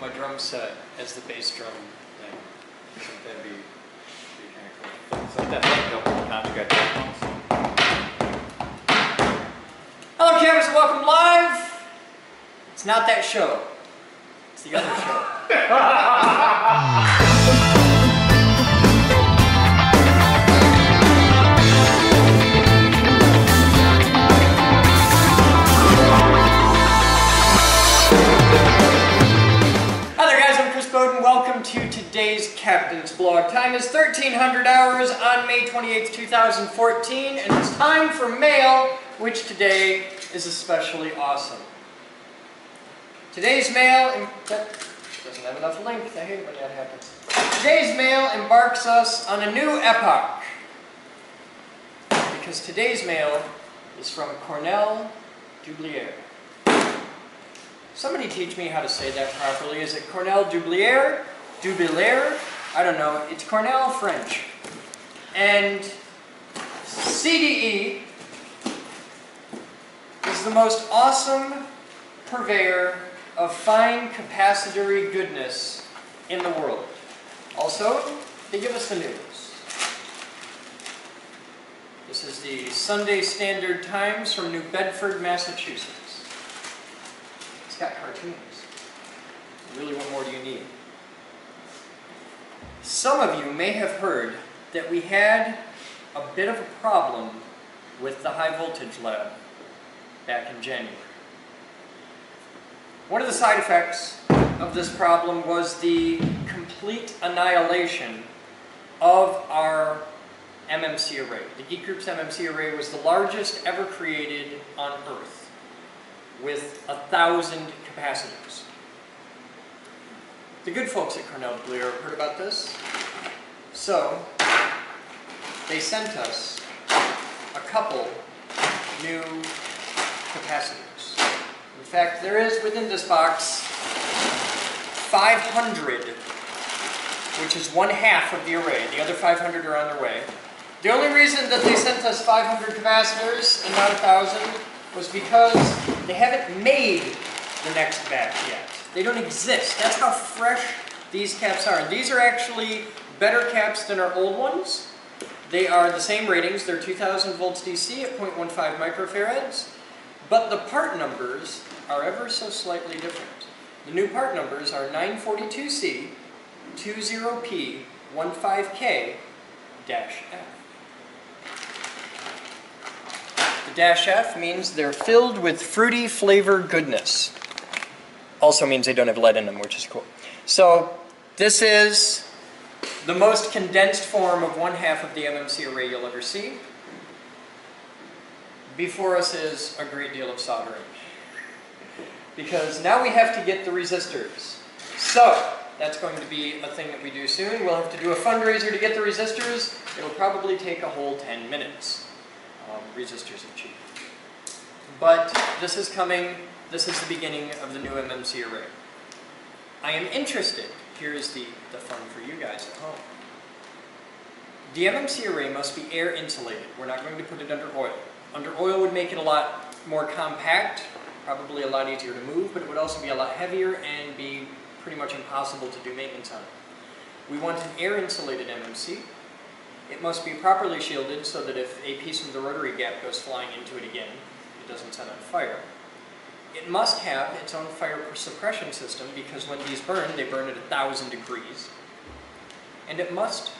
my drum set as the bass drum thing. I think that'd be kind of cool. So definitely double conjugate headphones. Hello campers, welcome live! It's not that show. It's the other show. Boden, welcome to today's Captain's Blog. Time is 1300 hours on May 28th, 2014, and it's time for mail, which today is especially awesome. Today's mail, that doesn't have enough length, I hate it when that happens. Today's mail embarks us on a new epoch, because today's mail is from Cornell Dublier. Somebody teach me how to say that properly. Is it Cornell Dublier? Dublier? I don't know. It's Cornell French. And CDE is the most awesome purveyor of fine capacitory goodness in the world. Also, they give us the news. This is the Sunday Standard Times from New Bedford, Massachusetts. It's got cartoons. Really, what more do you need? Some of you may have heard that we had a bit of a problem with the high voltage lab back in January. One of the side effects of this problem was the complete annihilation of our MMC array. The Geek Group's MMC array was the largest ever created on Earth, with 1,000 capacitors. The good folks at Cornell Dublier heard about this, so they sent us a couple new capacitors. In fact, there is within this box 500, which is 1/2 of the array. The other 500 are on their way. The only reason that they sent us 500 capacitors and not 1,000 was because they haven't made the next batch yet. They don't exist. That's how fresh these caps are. These are actually better caps than our old ones. They are the same ratings. They're 2000 volts DC at 0.15 microfarads, but the part numbers are ever so slightly different. The new part numbers are 942C, 20P, 15K-F. Dash F means they're filled with fruity flavor goodness. Also means they don't have lead in them, which is cool. So this is the most condensed form of 1/2 of the MMC array you'll ever see. Before us is a great deal of soldering, because now we have to get the resistors. So that's going to be a thing that we do soon. We'll have to do a fundraiser to get the resistors. It'll probably take a whole 10 minutes. Resistors are cheap. But this is coming, this is the beginning of the new MMC array. I am interested, here's the fun for you guys at home. The MMC array must be air insulated. We're not going to put it under oil. Under oil would make it a lot more compact, probably a lot easier to move, but it would also be a lot heavier and be pretty much impossible to do maintenance on. We want an air insulated MMC. It must be properly shielded so that if a piece of the rotary gap goes flying into it again, it doesn't set on fire. It must have its own fire suppression system, because when these burn, they burn at 1,000 degrees. And it must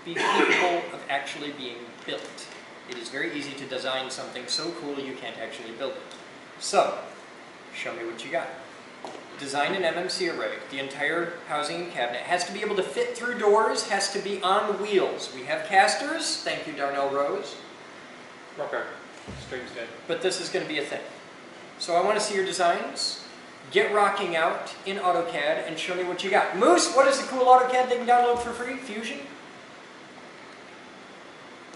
be capable of actually being built. It is very easy to design something so cool you can't actually build it. So, show me what you got. Design an MMC array. The entire housing and cabinet has to be able to fit through doors, has to be on wheels. We have casters. Thank you, Darnell Rose. Okay. Stream's dead. But this is going to be a thing. So I want to see your designs. Get rocking out in AutoCAD and show me what you got. Moose, what is the cool AutoCAD they can download for free? Fusion?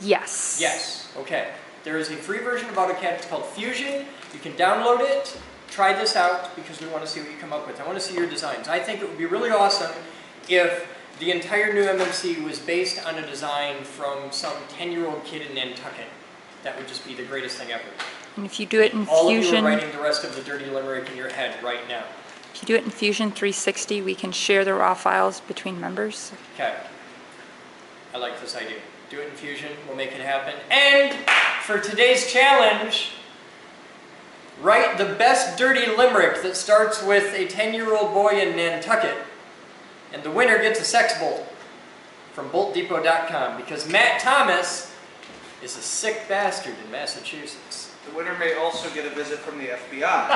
Yes. Yes. Okay. There is a free version of AutoCAD. It's called Fusion. You can download it. Try this out because we want to see what you come up with. I want to see your designs. I think it would be really awesome if the entire new MMC was based on a design from some 10-year-old kid in Nantucket. That would just be the greatest thing ever. And if you do it in All Fusion... of you are writing the rest of the dirty limerick in your head right now. If you do it in Fusion 360, we can share the raw files between members. Okay. I like this idea. Do it in Fusion, we'll make it happen. And for today's challenge, write the best dirty limerick that starts with a 10-year-old boy in Nantucket. And the winner gets a sex bolt from boltdepot.com, because Matt Thomas is a sick bastard in Massachusetts. The winner may also get a visit from the FBI.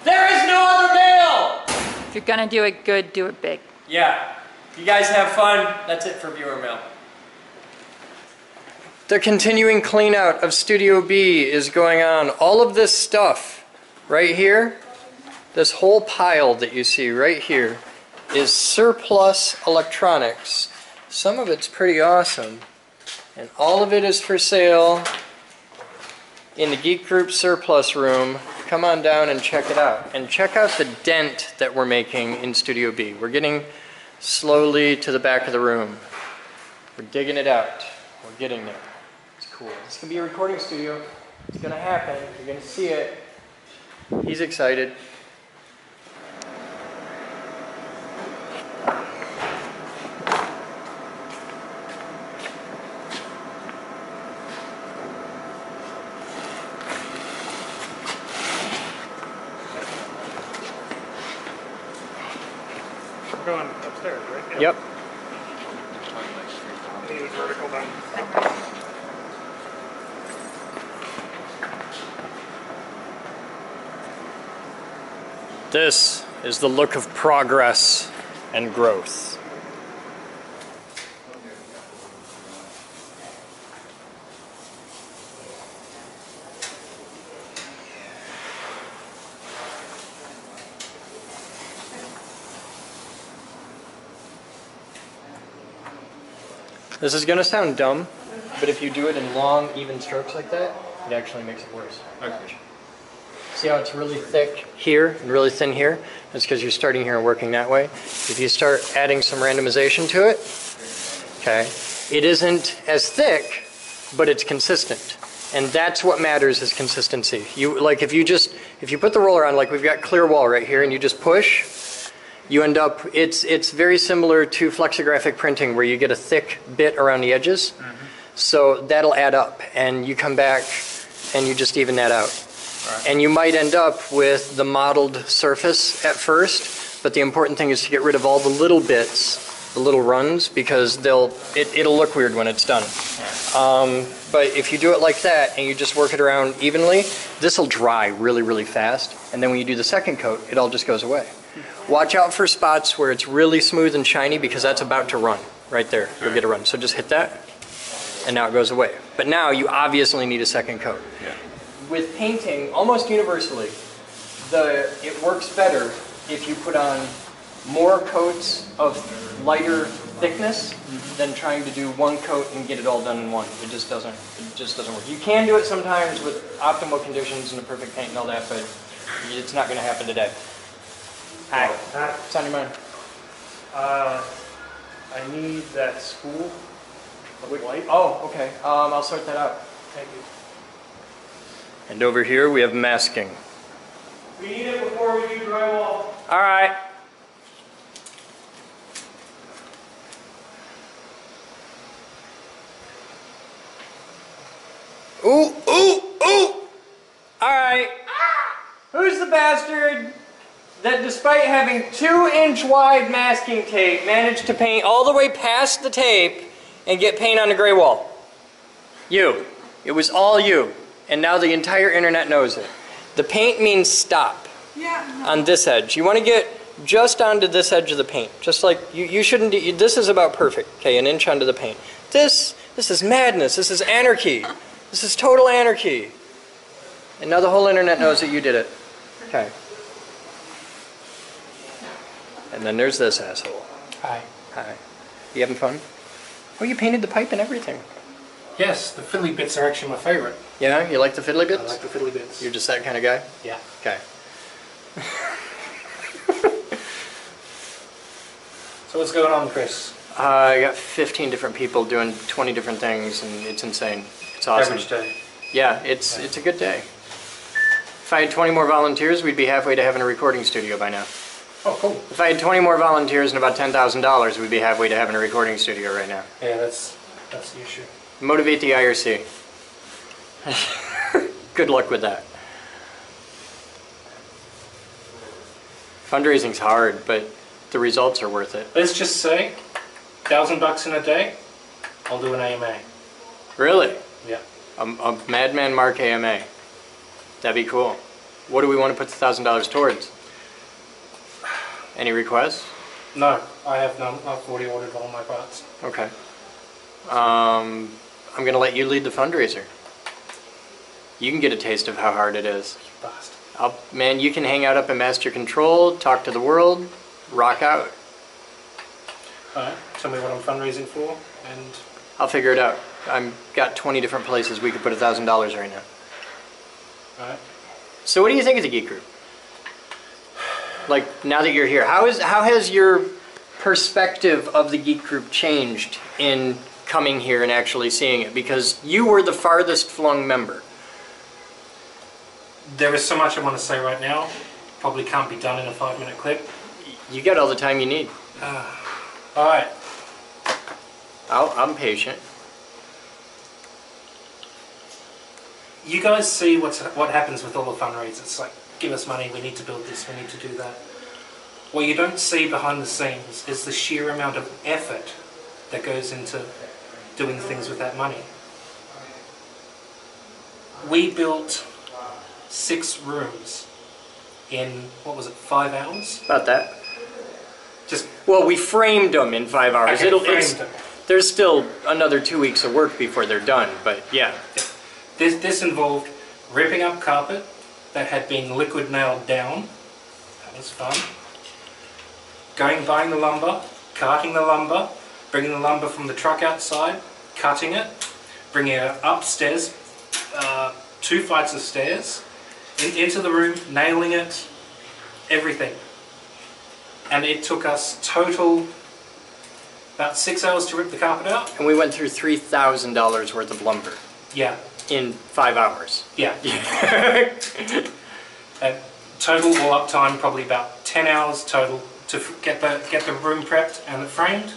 There is no other mail! If you're gonna do it good, do it big. Yeah. You guys have fun. That's it for viewer mail. The continuing clean out of Studio B is going on. All of this stuff right here, this whole pile that you see right here, is surplus electronics. Some of it's pretty awesome. And all of it is for sale in the Geek Group surplus room. Come on down and check it out. And check out the dent that we're making in Studio B. We're getting slowly to the back of the room. We're digging it out. We're getting there. It's cool. It's going to be a recording studio. It's going to happen. You're going to see it. He's excited. We're going upstairs, right? Yep. Need a vertical down. This is the look of progress and growth. This is going to sound dumb, but if you do it in long, even strokes like that, it actually makes it worse. Okay. See how it's really thick here and really thin here? That's because you're starting here and working that way. If you start adding some randomization to it, okay, it isn't as thick, but it's consistent. And that's what matters, is consistency. If you put the roller on, like we've got clear wall right here, and you just push, you end up, it's very similar to flexographic printing, where you get a thick bit around the edges. Mm-hmm. So that'll add up, and you come back and you just even that out. Right. And you might end up with the modeled surface at first, but the important thing is to get rid of all the little bits, the little runs, because it'll look weird when it's done. Right. But if you do it like that and you just work it around evenly, this will dry really, really fast. And then when you do the second coat, it all just goes away. Watch out for spots where it's really smooth and shiny, because that's about to run. Right there, you'll get a run. So just hit that, and now it goes away. But now you obviously need a second coat. Yeah. With painting, almost universally, it works better if you put on more coats of lighter thickness than trying to do one coat and get it all done in one. It just doesn't work. You can do it sometimes with optimal conditions and a perfect paint and all that, but it's not going to happen today. Hi. What's on your mind? I need that spool of white. Oh, okay. I'll sort that out. Thank you. And over here we have masking. We need it before we do drywall. All right. Ooh, ooh, ooh! All right. Who's the bastard that, despite having 2-inch wide masking tape, managed to paint all the way past the tape and get paint on the gray wall? You. It was all you. And now the entire internet knows it. The paint means stop. Yeah. On this edge. You want to get just onto this edge of the paint. Just like, you shouldn't, this is about perfect. Okay, an inch onto the paint. This is madness. This is anarchy. This is total anarchy. And now the whole internet knows that you did it. Okay. And then there's this asshole. Hi. Hi. You having fun? Oh, you painted the pipe and everything. Yes, the fiddly bits are actually my favorite. Yeah? You like the fiddly bits? I like the fiddly bits. You're just that kind of guy? Yeah. Okay. So what's going on, Chris? I got 15 different people doing 20 different things, and it's insane. It's awesome. Average day. Yeah, it's a good day. If I had 20 more volunteers, we'd be halfway to having a recording studio by now. Oh, cool. If I had 20 more volunteers and about $10,000, we'd be halfway to having a recording studio right now. Yeah, that's the issue. Motivate the IRC. Good luck with that. Fundraising's hard, but the results are worth it. Let's just say, $1,000 in a day, I'll do an AMA. Really? Yeah. A Madman Mark AMA. That'd be cool. What do we want to put the $1,000 towards? Any requests? No, I have none. I've already ordered all my parts. Okay. I'm going to let you lead the fundraiser. You can get a taste of how hard it is. Bastard. Man, you can hang out up in Master Control, talk to the world, rock out. Alright, tell me what I'm fundraising for, and... I'll figure it out. I've got 20 different places we could put $1,000 right now. Alright. So what do you think of the Geek Group? Like, now that you're here, how has your perspective of the Geek Group changed in coming here and actually seeing it? Because you were the farthest flung member. There is so much I want to say right now. Probably can't be done in a 5-minute clip. You got all the time you need. Alright. I'm patient. You guys see what happens with all the fundraisers. It's like, give us money, we need to build this, we need to do that. What you don't see behind the scenes is the sheer amount of effort that goes into doing things with that money. We built 6 rooms in, what was it, 5 hours? About that. Just Well, we framed them in 5 hours. framed them. There's still another 2 weeks of work before they're done, but yeah. This involved ripping up carpet that had been liquid nailed down. That was fun. Buying the lumber, carting the lumber, bringing the lumber from the truck outside, cutting it, bringing it upstairs, 2 flights of stairs, into the room, nailing it, everything. And it took us total about 6 hours to rip the carpet out. And we went through $3,000 worth of lumber Yeah, in 5 hours. yeah. Total all up time probably about 10 hours total to get the room prepped and framed,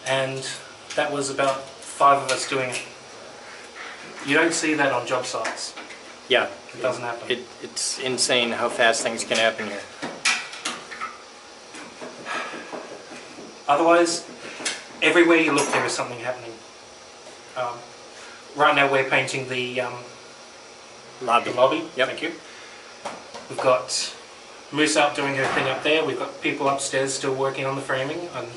and that was about 5 of us doing it. You don't see that on job sites. Yeah. It doesn't happen. It's insane how fast things can happen here. Otherwise, everywhere you look there is something happening. Right now we're painting the Lobby. lobby. Yep. Thank you. We've got Moose out doing her thing up there. We've got people upstairs still working on the framing and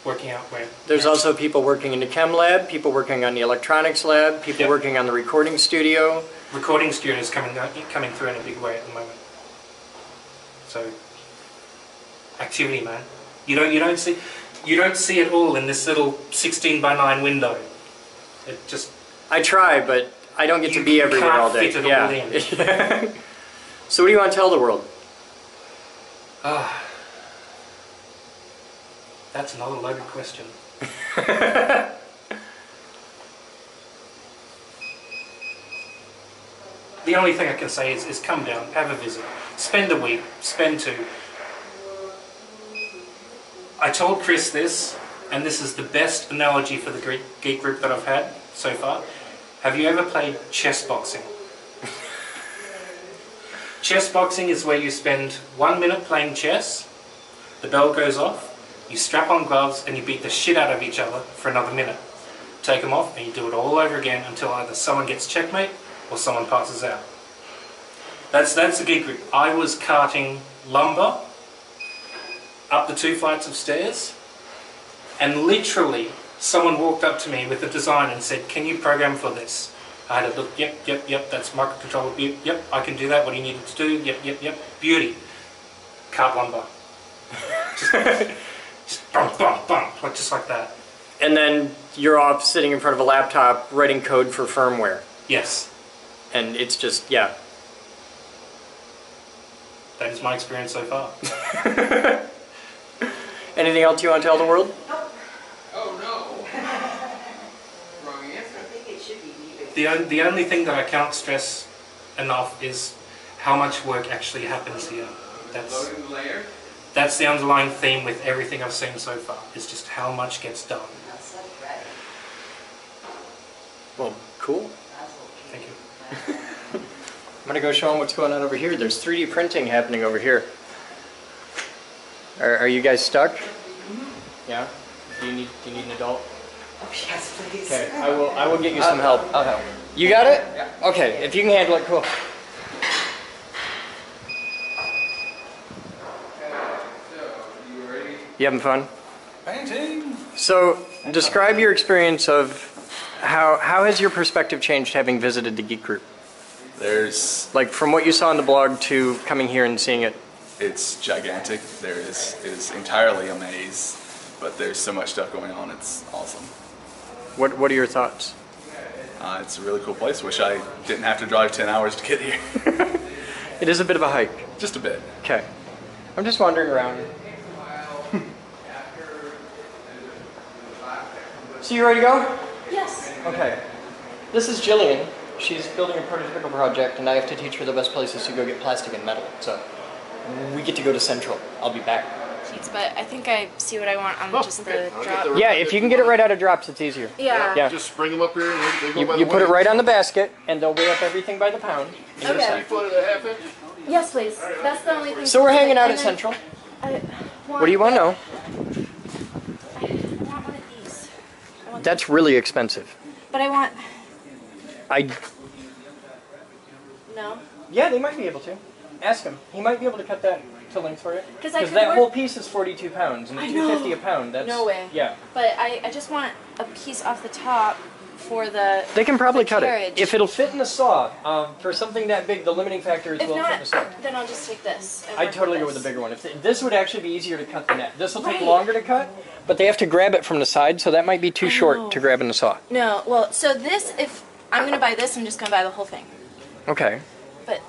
working out where. There's also people working in the chem lab, people working on the electronics lab, people Yep. working on the recording studio. Recording studios coming through in a big way at the moment. So activity, man. You don't see it all in this little 16:9 window. It just I try, but I don't get to be everywhere can't all day. fit it all in. So what do you want to tell the world? That's another loaded question. The only thing I can say is come down, have a visit, spend a week, spend 2. I told Chris this, and this is the best analogy for the geek group that I've had so far. Have you ever played chess boxing? Chess boxing is where you spend 1 minute playing chess, the bell goes off, you strap on gloves and you beat the shit out of each other for another minute. Take them off and you do it all over again until either someone gets checkmate or someone passes out. That's the geek group. I was carting lumber up the 2 flights of stairs, and literally someone walked up to me with a design and said, "Can you program for this?" I had to look, yep, that's microcontroller, yep, I can do that, what do you need it to do, yep, beauty. Cart lumber. just bump, like just like that. And then you're off sitting in front of a laptop writing code for firmware. Yes, And it's just, yeah. that is my experience so far. Anything else you want to tell the world? Oh no. Wrong answer. The only thing that I cannot stress enough is how much work actually happens here. That's the underlying theme with everything I've seen so far, is just how much gets done. Well, cool. Thank you. I'm gonna go show them what's going on over here. There's 3D printing happening over here. Are you guys stuck? Yeah? Do you need an adult? Oh, yes, please. Okay, I will get you some help. I'll help. You got it? Yeah. Okay, if you can handle it, cool. You having fun? Painting! So, describe your experience of how has your perspective changed having visited the Geek Group? Like from what you saw on the blog to coming here and seeing it. It's gigantic. It is entirely a maze, but there's so much stuff going on. It's awesome. What are your thoughts? It's a really cool place. Wish I didn't have to drive 10 hours to get here. It is a bit of a hike. Just a bit. Okay. I'm just wandering around. So you ready to go? Yes. Okay. This is Jillian. She's building a prototypical project, and I have to teach her the best places to go get plastic and metal. So we get to go to Central. I'll be back. Thanks, but I think I see what I want on just the drop. Yeah, if you can get it right out of drops, it's easier. Yeah. Yeah. Just bring them up here and they go by the You put it weight. right on the basket, and they'll weigh up everything by the pound. Okay. 3 foot and a half inch. Yes, please. That's the only thing. So we're hanging out And at then Central. What What do you want to know? I want one of these. I want That's really expensive. But I want. No. Yeah, they might be able to. Ask him. He might be able to cut that to length for you. Because I Because could that work- whole piece is 42 pounds, and I $2.50 know. a pound. That's No way. Yeah. But I just want a piece off the top for the. They can probably the cut carriage. it. If it'll fit in the saw, for something that big, the limiting factor is If will it fit in not, the saw. then I'll just take this. and I'd work totally go with this. the bigger one. This would actually be easier to cut than that. This will take Right. longer to cut, but they have to grab it from the side, so that might be too I know. short to grab in the saw. No, well, so this, if I'm gonna buy this, I'm just gonna buy the whole thing. Okay. But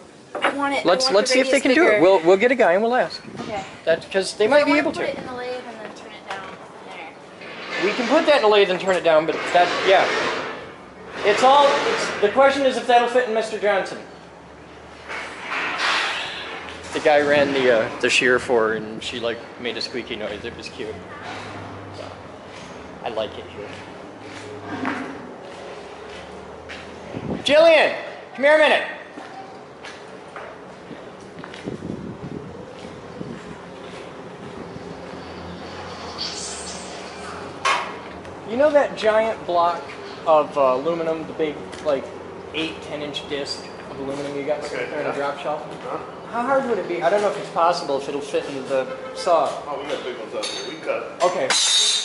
I want it. Let's I want the see if they radius can do it. bigger. We'll get a guy and we'll ask. Okay. That's because they might be able Put it to. in the lathe and then turn it down there. We can put that in the lathe and turn it down, but that yeah. The question is if that'll fit in Mr. Johnson. The guy ran the shear for her, and she like made a squeaky noise. It was cute. So, I like it here. Jillian, come here a minute. You know that giant block of aluminum, the big, like, 8-10-inch disc of aluminum you got sitting there on a drop shelf? How hard would it be? I don't know if it's possible if it'll fit in the saw. Oh, we got big ones out there. We cut it. Okay.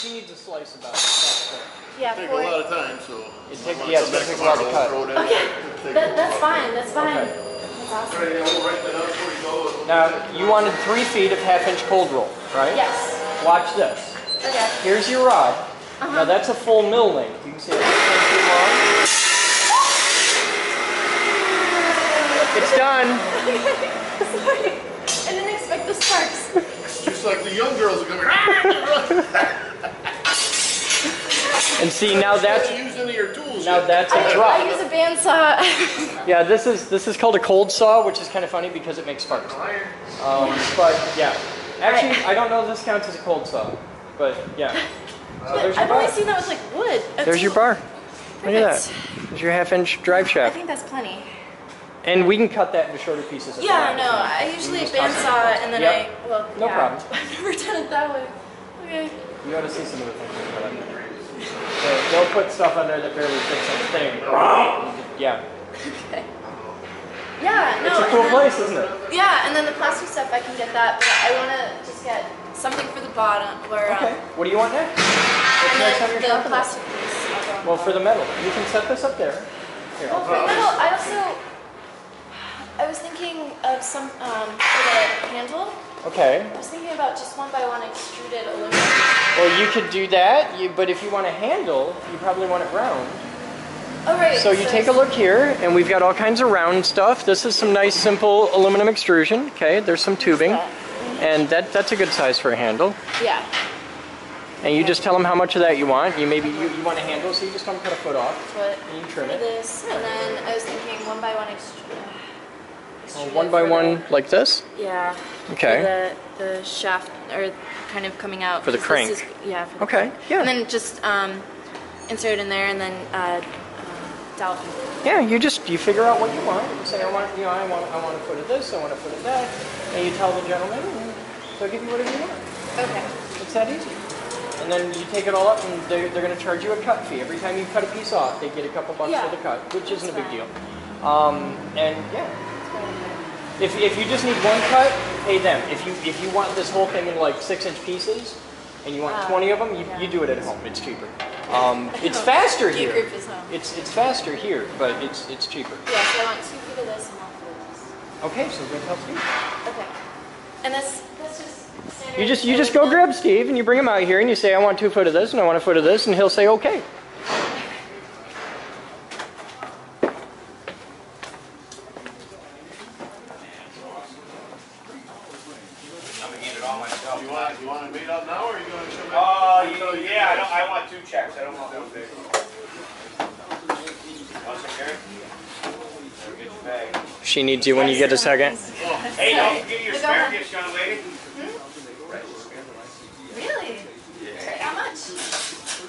He needs a slice about it. Yeah, Take a for lot of time, so. It's gonna take a while to cut. Okay, that's fine. That's fine. Okay. That's awesome. All right, yeah, we'll write that out before you go. Now, you wanted 3 feet of half-inch cold roll, right? Yes. Watch this. Okay. Here's your rod. Now that's a full mill length. You can see it's 10 feet long. It's done. Sorry. I didn't expect the sparks. Just like the young girls are going, And see, now that's use any of your tools. now yet. that's a I drop. use a bandsaw. Yeah, this is called a cold saw, which is kind of funny because it makes sparks. But yeah, actually, I don't know if this counts as a cold saw, but yeah. So there's your I've always bar. seen that with like wood. There's your bar. Look at that. There's your half-inch drive I shaft. think that's plenty. And we can cut that into shorter pieces. if Yeah, we no, want. I usually just toss it. bandsaw and then Yep. No yeah. problem. I've never done it that way. Okay. You ought to see some of the things they put on there. They'll put stuff on there that barely fits on the thing. Yeah. Okay. Yeah, no. It's a and cool then- place, isn't it? Yeah, and then the plastic stuff I can get that, but I want to just get something for the bottom where. Okay. What do you want next? What's And next on then your the shopping list? plastic piece. I'll go. Well, for the metal, you can set this up there. Here, Well, for metal, I was thinking of some for the handle. Okay. I was thinking about just 1x1 extruded aluminum. Well, you could do that, but if you want a handle, you probably want it round. Oh right. So you take a look here, and we've got all kinds of round stuff. This is some nice, simple aluminum extrusion. Okay, there's some tubing, and that's a good size for a handle. Yeah. And you just tell them how much of that you want. You want a handle, so you just don't cut a foot off. But And you trim for it. this, and then I was thinking 1x1 extrude. extrude one it by for one like this? Yeah. Okay. For the shaft, or kind of coming out. For the 'cause crank. this is- yeah. For the Okay, crank. yeah. And then just insert it in there, and then dowel. Yeah, you figure out what you want. You say, I want a foot of this, I want a foot of that, and you tell the gentleman, and they'll give you whatever you want. Okay. It's that easy. And then you take it all up, and they're going to charge you a cut fee. Every time you cut a piece off, they get a couple bucks Yeah. for the cut, which isn't a big That's deal. And yeah, if you just need one cut, pay them. If you want this whole thing in like 6-inch pieces, and you want 20 of them, you do it at home. It's cheaper. It's faster here. Group is home. It's faster here, but it's cheaper. Yeah, so I want 2 feet of this and 1 foot of this. Okay, so good help you. Okay. And that's just standard. You just go grab Steve and you bring him out here and you say, I want 2 foot of this and I want a foot of this, and he'll say, okay. You want to meet up now, or are you going to show me? Yeah, I want 2 checks. I don't want one big. She needs you when you get a second. Hey, don't forget your asparagus, young lady. Really? How much?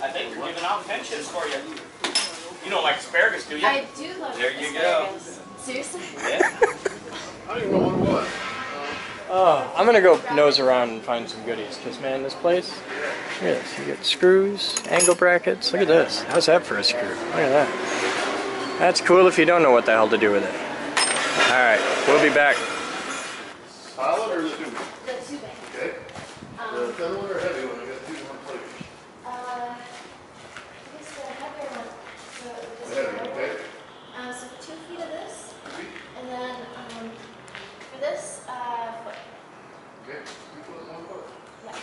I think we're giving out pensions for you. You don't like asparagus, do you? I do love There you asparagus. Seriously? Yeah. I don't even know what it was. I'm gonna go nose around and find some goodies, because man, this place, look at this. You get screws, angle brackets, look at this. How's that for a screw? Look at that. That's cool if you don't know what the hell to do with it. Alright, we'll be back. Solid or the tube? The tubing. Okay. The thin one or heavy one? I got 2 different flavors. I guess the heavier one. So, The heavy, okay. so 2 feet of this, and then for this, foot. Okay. 2 foot, 1 foot. Yeah.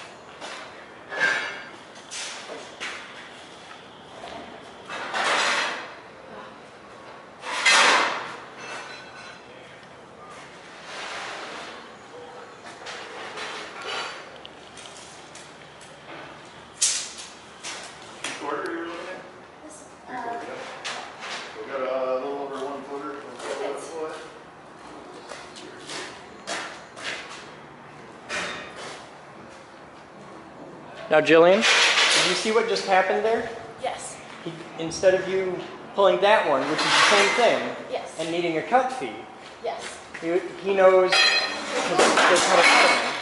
Quarter you were looking at? This, 3/4, yeah. We got a little over 1 footer. Now Jillian, did you see what just happened there? yes. Instead of you pulling that one, which is the same thing, Yes. and needing a cut fee, Yes. he knows they cut it out,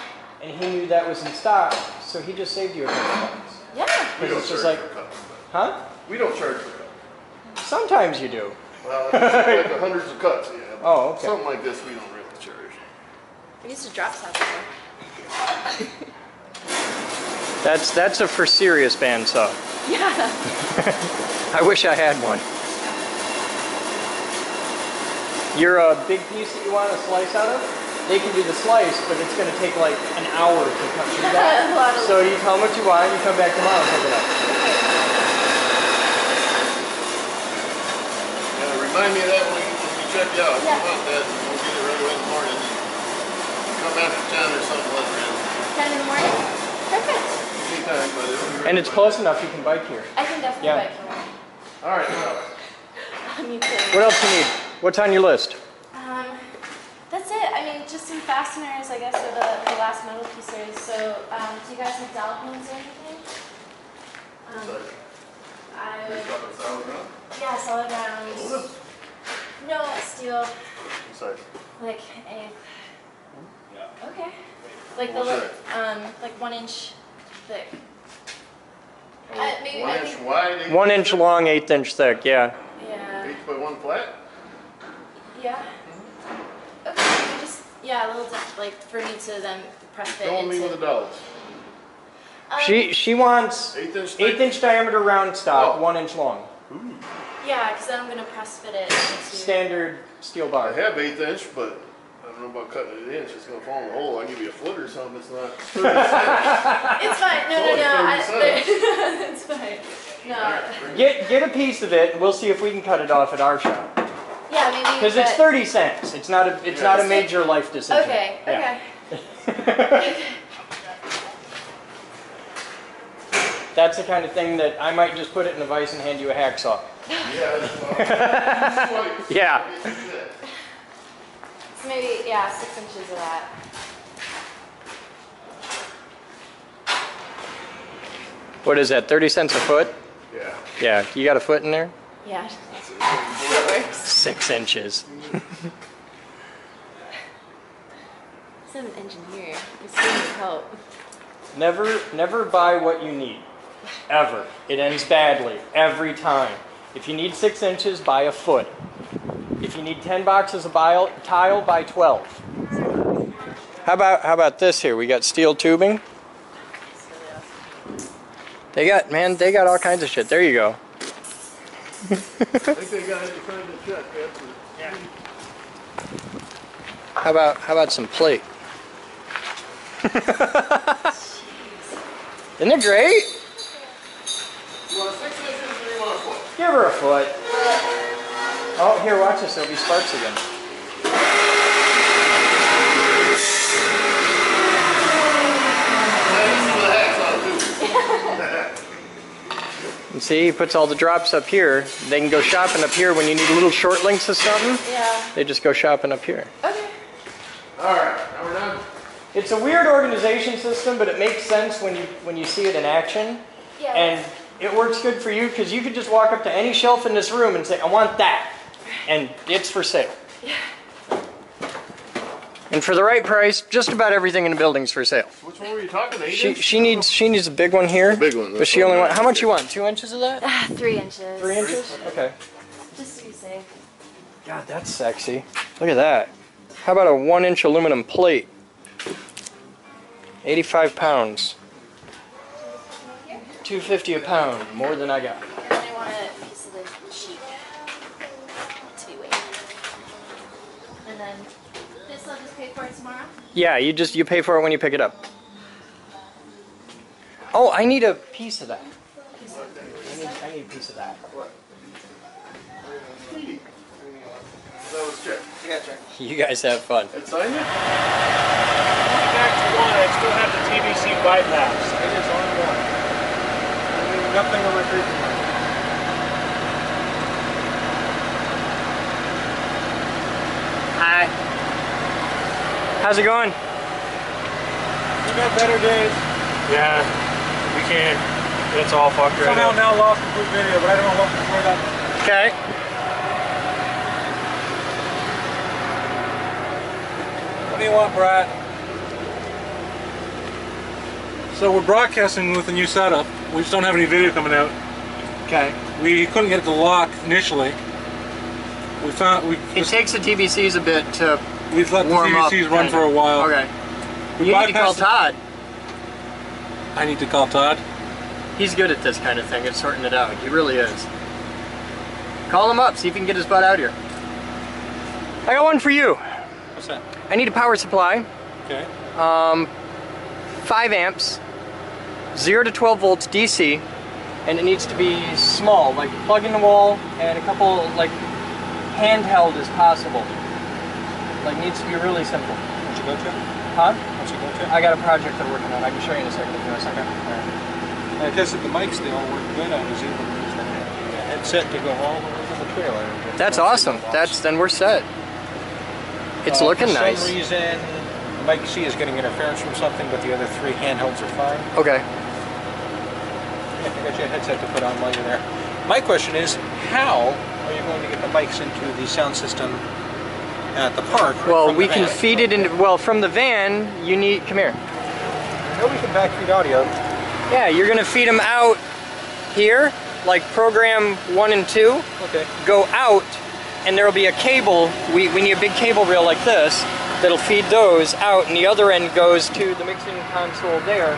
and he knew that was in stock, so he just saved you a couple bucks. Yeah. We don't It's just charge like, for cuts. huh? We don't charge for cuts. Sometimes you do. Well, it's like hundreds of cuts, yeah. but Oh, okay. Something like this, we don't really charge. We used to drop stuff before. That's a for serious bandsaw. Yeah. I wish I had one. Your big piece that you want to slice out of, they can do the slice, but it's going to take like an hour to cut through that. A lot of So you tell them what you want, you come back tomorrow and pick it up. Yeah, remind me of that when you check you out. Yeah. You want that, we'll get it right away in the morning. Come after 10 or something like that. 10 in the morning? Perfect. Anytime, but it'll be ready And it's by close then. enough you can bike here. I can definitely Yeah. bike here. All right, well. Me too. What else you need? What's on your list? That's it. I mean, just some fasteners, I guess, are the last metal pieces. So, do you guys need dowel pins or anything? I would, yeah, solid round. No steel, Inside. like a. Okay. Like the What's like 1 inch thick. Maybe 1 I inch think. wide, 8 1 inch long, 1/8 inch thick, yeah. Yeah. 8 by 1 flat? Yeah. Okay. Maybe just a little like for me to then press fit Filling me into. with the dollars. She wants 1/8 inch thick? 1/8 inch diameter round stock, Oh. 1 inch long. Yeah, because then I'm gonna press fit it into. Standard steel I bar. have 1/8 inch, but I don't know about cutting it an inch. It's going to fall in the hole. I'll give you a foot or something. It's not 30 cents. It's fine. No, It's no, only 30 no. It's fine. No. Get a piece of it, and we'll see if we can cut it off at our shop. Yeah, maybe. Because it's 30 cents. It's not a major life decision. Okay. Yeah. Okay. That's the kind of thing that I might just put it in a vise and hand you a hacksaw. Yeah. Yeah. maybe, yeah, 6 inches of that. What is that, 30 cents a foot? Yeah. Yeah, you got a foot in there? Yeah. That works. 6 inches. I'm an engineer. This doesn't help. Never buy what you need. Ever. It ends badly. Every time. If you need 6 inches, buy a foot. If you need 10 boxes of tile, buy 12. How about this here? We got steel tubing. They got all kinds of shit. There you go. I think they got it kind of check. Yeah. How about some plate? Isn't it great? You want 6 inches or you want a foot? Give her a foot. Oh, here, watch this. There'll be sparks again. And see, he puts all the drops up here. They can go shopping up here when you need little short links of something. Yeah. They just go shopping up here. Okay. Alright, now we're done. It's a weird organization system, but it makes sense when you see it in action. Yeah. And it works good for you because you could just walk up to any shelf in this room and say, I want that. And it's for sale. Yeah. And for the right price, just about everything in the building's for sale. Which one were you talking? 8 She needs a big one here. A big one. But she only wants, how much you want? 2 inches of that? 3 inches. 3 inches? Okay. Just to be safe. God, that's sexy. Look at that. How about a 1-inch aluminum plate? 85 pounds. $2.50 a pound, more than I got. And then I want a piece of the sheet to be weighed. And then this I'll just pay for it tomorrow? Yeah, you pay for it when you pick it up. Oh, I need a piece of that. I need a piece of that. What? That was check. Yeah, check. You guys have fun. And sign it? Back to one, I still have the TBC bypass. It is on one. Nothing on my freaking mind. Hi. How's it going? We got better days. Yeah, we can't. It's all fucked right Somehow now. now lost complete video, but I don't know where that. Okay. What do you want, Brad? So we're broadcasting with a new setup. We just don't have any video coming out. Okay. We couldn't get it to lock initially. It takes the TBCs a bit to We've let the warm up, TBCs run for a while. Okay. We You need to call bypassed Todd. I need to call Todd. He's good at this kind of thing, at sorting it out. He really is. Call him up, see if he can get his butt out here. I got one for you. What's that? I need a power supply. Okay. 5 amps, 0 to 12 volts DC, and it needs to be small, like plug in the wall, and a couple, like, handheld as possible. Like, needs to be really simple. What's your go-to? Huh? What's your go-to? I got a project I'm working on. I can show you in a second. Give me a second. I tested the mics, they all work good. I was able to use the headset to go all the way to the trailer. That's awesome. Then we're set. It's looking nice. For some reason, Mic C is getting interference from something, but the other 3 handhelds are fine. Okay. Yeah, I got you a headset to put on while you're there. My question is, how are you going to get the mics into the sound system at the park? Well, from we the can van? feed it into, well, from the van, you need, come here. I know we can backfeed audio. Yeah, you're gonna feed them out here, like program 1 and 2. Okay. Go out, and there'll be a cable. We need a big cable reel like this that'll feed those out, and the other end goes to the mixing console there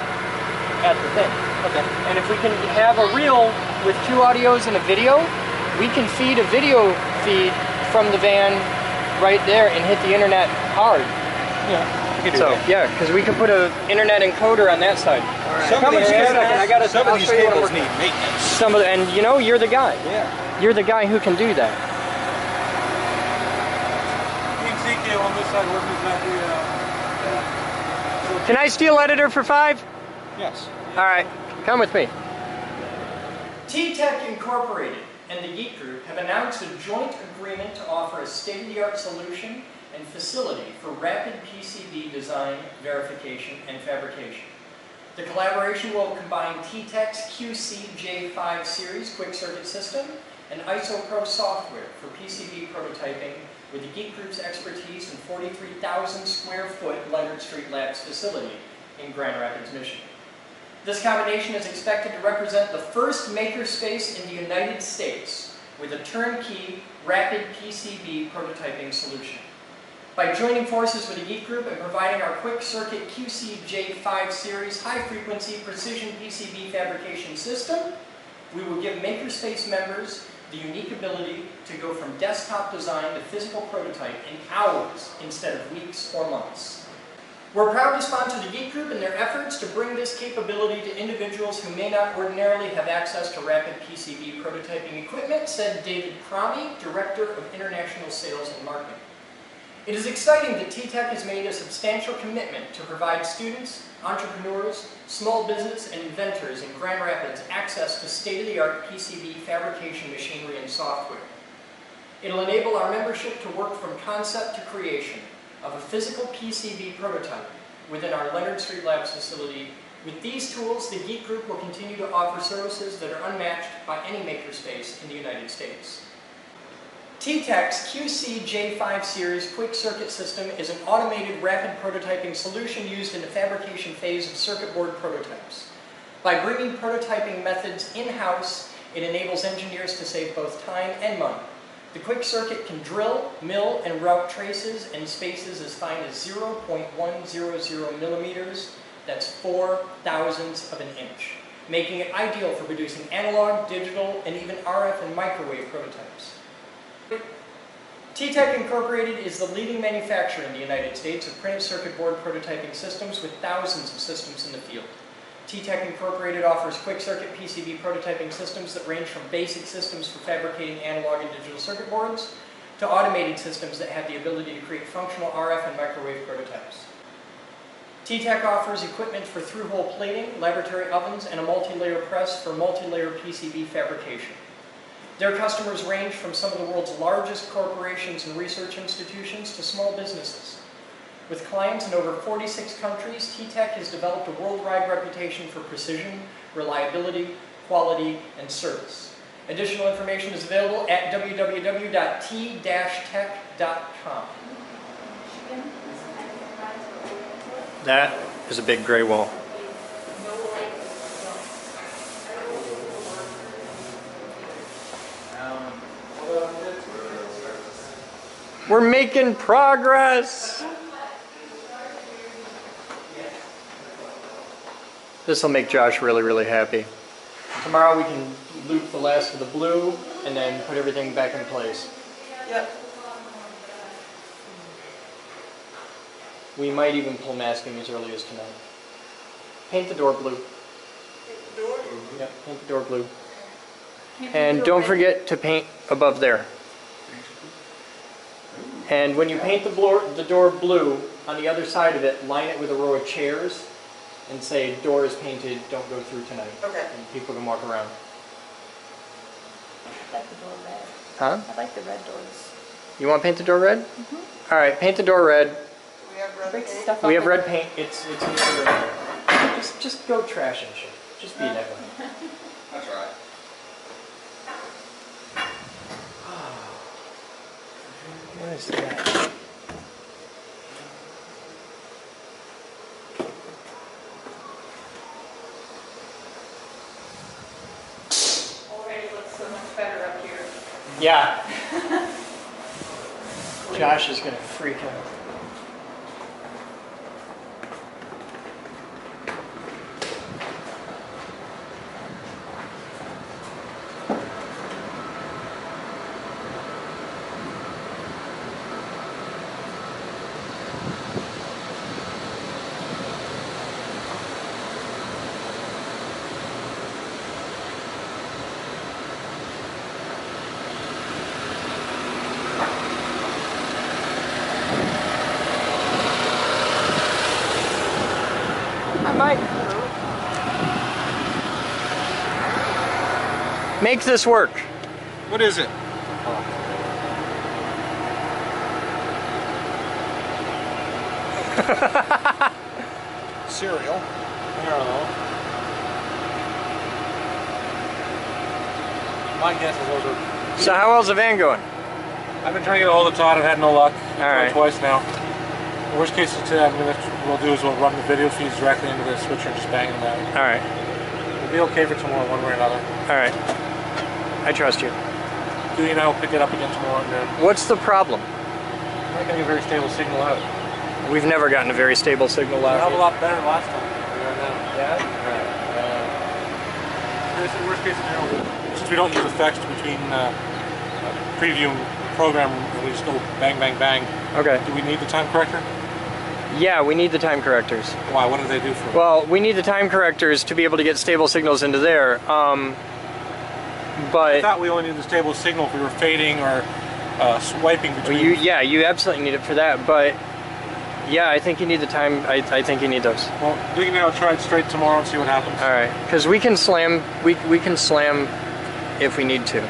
at the thing. Okay. And if we can have a reel with 2 audios and a video, we can feed a video feed from the van right there and hit the internet hard. Yeah. So yeah, because we can put an internet encoder on that side. Some Come of with these me a second. I gotta. some I'll of these show you what I'm cables working- need maintenance. Some of the, and you know, you're the guy. Yeah. You're the guy who can do that. Ezekiel on this side wasn't exactly. Can I steal editor for 5? Yes. All right, come with me. T-Tech Incorporated and the Geek Group have announced a joint agreement to offer a state-of-the-art solution and facility for rapid PCB design, verification, and fabrication. The collaboration will combine T-Tech's QCJ5 series quick circuit system and IsoPro software for PCB prototyping with the Geek Group's expertise in 43,000 square foot Leonard Street Labs facility in Grand Rapids, Michigan. This combination is expected to represent the first makerspace in the United States with a turnkey, rapid PCB prototyping solution. By joining forces with the Geek Group and providing our quick circuit QCJ5 series high-frequency precision PCB fabrication system, we will give makerspace members the unique ability to go from desktop design to physical prototype in hours instead of weeks or months. We're proud to sponsor the Geek Group in their efforts to bring this capability to individuals who may not ordinarily have access to rapid PCB prototyping equipment, said David Cromie, Director of International Sales and Marketing. It is exciting that T-Tech has made a substantial commitment to provide students, entrepreneurs, small business, and inventors in Grand Rapids access to state-of-the-art PCB fabrication machinery and software. It'll enable our membership to work from concept to creation of a physical PCB prototype within our Leonard Street Labs facility. With these tools, the Geek Group will continue to offer services that are unmatched by any makerspace in the United States. T-Tech's QCJ5 series quick circuit system is an automated rapid prototyping solution used in the fabrication phase of circuit board prototypes. By bringing prototyping methods in-house, it enables engineers to save both time and money. The quick circuit can drill, mill, and route traces in spaces as fine as 0.100 millimeters, that's 4/1000ths of an inch, making it ideal for producing analog, digital, and even RF and microwave prototypes. T-Tech Incorporated is the leading manufacturer in the United States of printed circuit board prototyping systems with thousands of systems in the field. T-Tech Incorporated offers quick circuit PCB prototyping systems that range from basic systems for fabricating analog and digital circuit boards to automated systems that have the ability to create functional RF and microwave prototypes. T-Tech offers equipment for through-hole plating, laboratory ovens, and a multi-layer press for multi-layer PCB fabrication. Their customers range from some of the world's largest corporations and research institutions to small businesses. With clients in over 46 countries, T-Tech has developed a worldwide reputation for precision, reliability, quality, and service. Additional information is available at www.t-tech.com. That is a big gray wall. We're making progress. This will make Josh really, really happy. Tomorrow we can loop the last of the blue and then put everything back in place. Yep. We might even pull masking as early as tonight. Paint the door blue. Paint the door? Yep, paint the door blue. And don't forget to paint above there. And when you paint the door blue, on the other side of it, line it with a row of chairs and say, door is painted, don't go through tonight. Okay. And people can walk around. I like the door red. Huh? I like the red doors. You want to paint the door red? All right, paint the door red. We have red Breaks paint. stuff We up. have red paint. It's in the other room. Just go trash and shit. Just be that way. That's right. What is that? Already looks so much better up here. Yeah. Josh is gonna freak out. Make this work. What is it? Cereal. I don't know. My guess is those are... So how well's the van going? I've been trying to get a hold of Todd. I've had no luck. All right. Twice now. The worst case we'll do is we'll run the video feeds directly into the switcher and just bang them out. All right. We'll be okay for tomorrow, one way or another. All right. I trust you. Dewey and I will pick it up again tomorrow. And then What's the problem? we're not getting a very stable signal out. We've never gotten a very stable signal We'll out have a here. lot better last time than we are now. Yeah? This is the worst case scenario. Since we don't use effects between preview and program, we just go bang, bang, bang. Okay. Do we need the time corrector? Yeah, we need the time correctors. Why? What do they do for? Well, we need the time correctors to be able to get stable signals into there. I But thought we only needed the stable signal if we were fading or swiping between. you absolutely need it for that. But yeah, I think you need the time. I think you need those. Well, Diggy and I will try it straight tomorrow and see what happens. All right, because we can slam. We can slam if we need to.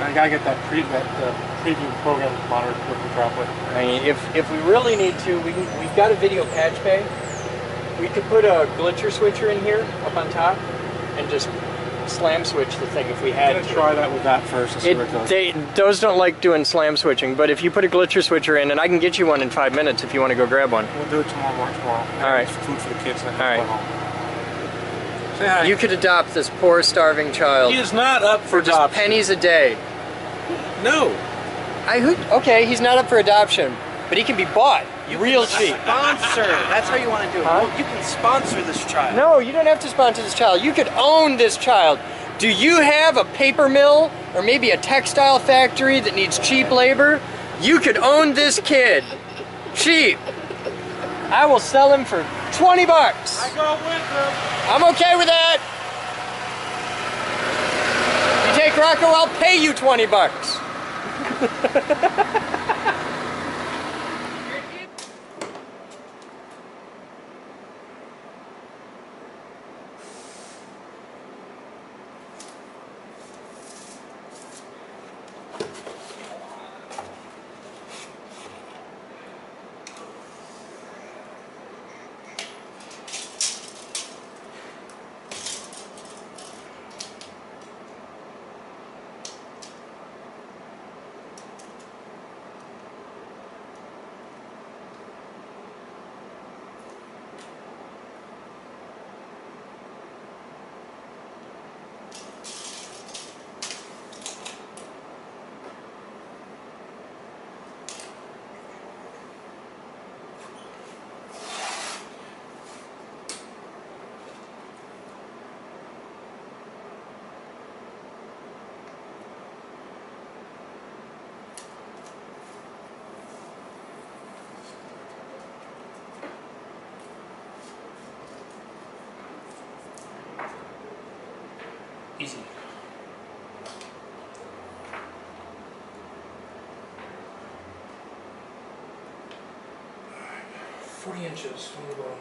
I gotta get that preview program monitor working properly. I mean, if we really need to, we've got a video patch bay. We could put a glitcher switcher in here up on top and just slam switch the thing if we had I'm to. gonna try that with that first and see where it goes. Those don't like doing slam switching, but if you put a glitcher switcher in, and I can get you one in 5 minutes if you want to go grab one. We'll do it tomorrow morning. All right. It's food for the kids. And All right. home. Say hi. You could adopt this poor starving child He is not up for just adoption. pennies a day. No. Okay, he's not up for adoption, but he can be bought real cheap. Sponsor. That's how you want to do it. Huh? Well, you can sponsor this child. No, you don't have to sponsor this child. You could own this child. Do you have a paper mill or maybe a textile factory that needs cheap labor? You could own this kid. Cheap. I will sell him for 20 bucks. I go with him. I'm okay with that. If you take Rocco, I'll pay you 20 bucks. Easy. All right. 40 inches from the bottom.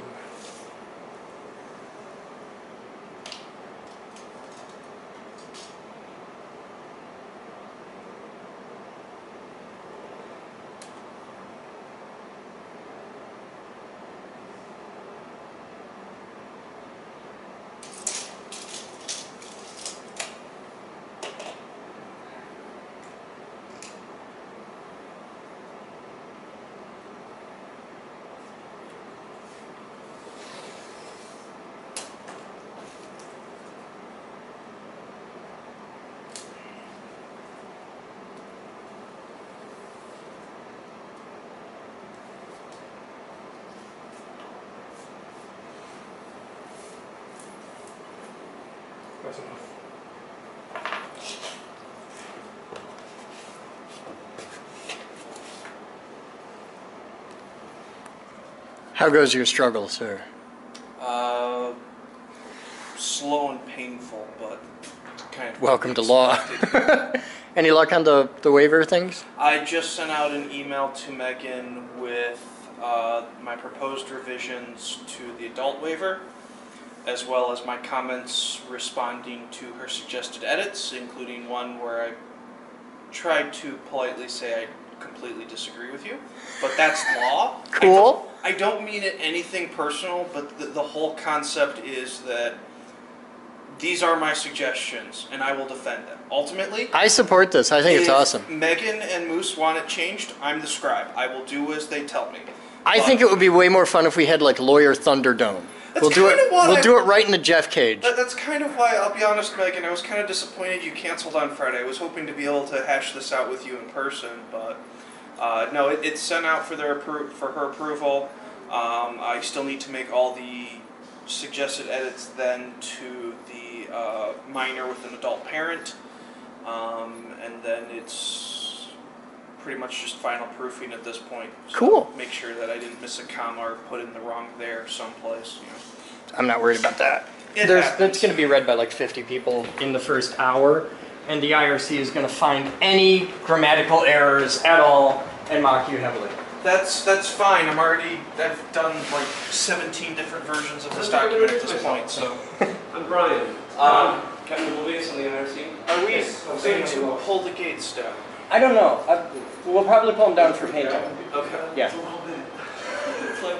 That's enough. How goes your struggle, sir? Slow and painful, but kind of. Welcome to law. Any luck on the waiver things? I just sent out an email to Megan with my proposed revisions to the adult waiver, as well as my comments responding to her suggested edits, including one where I tried to politely say I completely disagree with you, but that's law. Cool. I don't mean it anything personal, but the whole concept is that these are my suggestions, and I will defend them. Ultimately, I support this. I think it's awesome. Megan and Moose want it changed, I'm the scribe. I will do as they tell me. I think it would be way more fun if we had like Lawyer Thunderdome. We'll do it right in the Jeff cage. That's kind of why, I'll be honest, Megan, I was kind of disappointed you canceled on Friday. I was hoping to be able to hash this out with you in person, but no, it's sent out for her approval. I still need to make all the suggested edits then to the minor with an adult parent, and then it's pretty much just final proofing at this point. So cool. Make sure that I didn't miss a comma or put in the wrong there someplace. You know. I'm not worried about that. That's going to be read by like 50 people in the first hour, and the IRC is going to find any grammatical errors at all and mock you heavily. That's fine. I've done like 17 different versions of this document at this point, so. I'm Brian. Captain Williams on the IRC. Are we going to pull the gates down? I don't know. We'll probably pull them down for paint time. Okay. Yeah. It's like,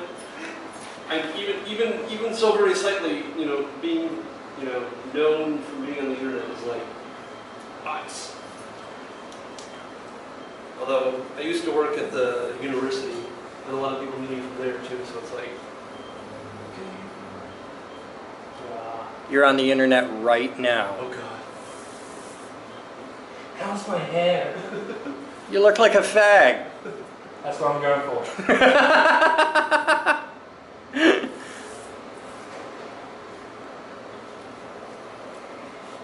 and even so very slightly, being, known from being on the internet is like nice. Although I used to work at the university, and a lot of people knew me from there too, so it's like. You're on the internet right now. Oh God. How's my hair? You look like a fag. That's what I'm going for.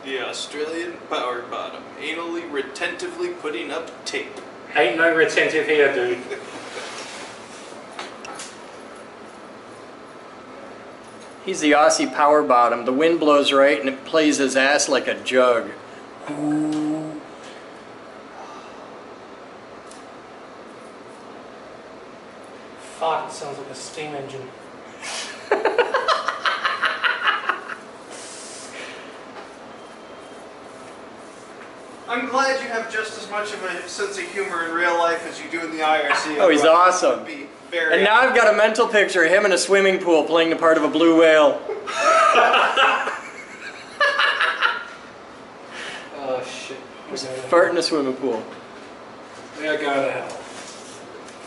The Australian power bottom, anally retentively putting up tape. Ain't no retentive here, dude. He's the Aussie power bottom. The wind blows right and it plays his ass like a jug. Ooh. Fuck, it sounds like a steam engine. I'm glad you have just as much of a sense of humor in real life as you do in the IRC. Oh, he's awesome. Be very And now I've got a mental picture of him in a swimming pool playing the part of a blue whale. Oh shit. Just fart in a swimming pool. Yeah, I got hell.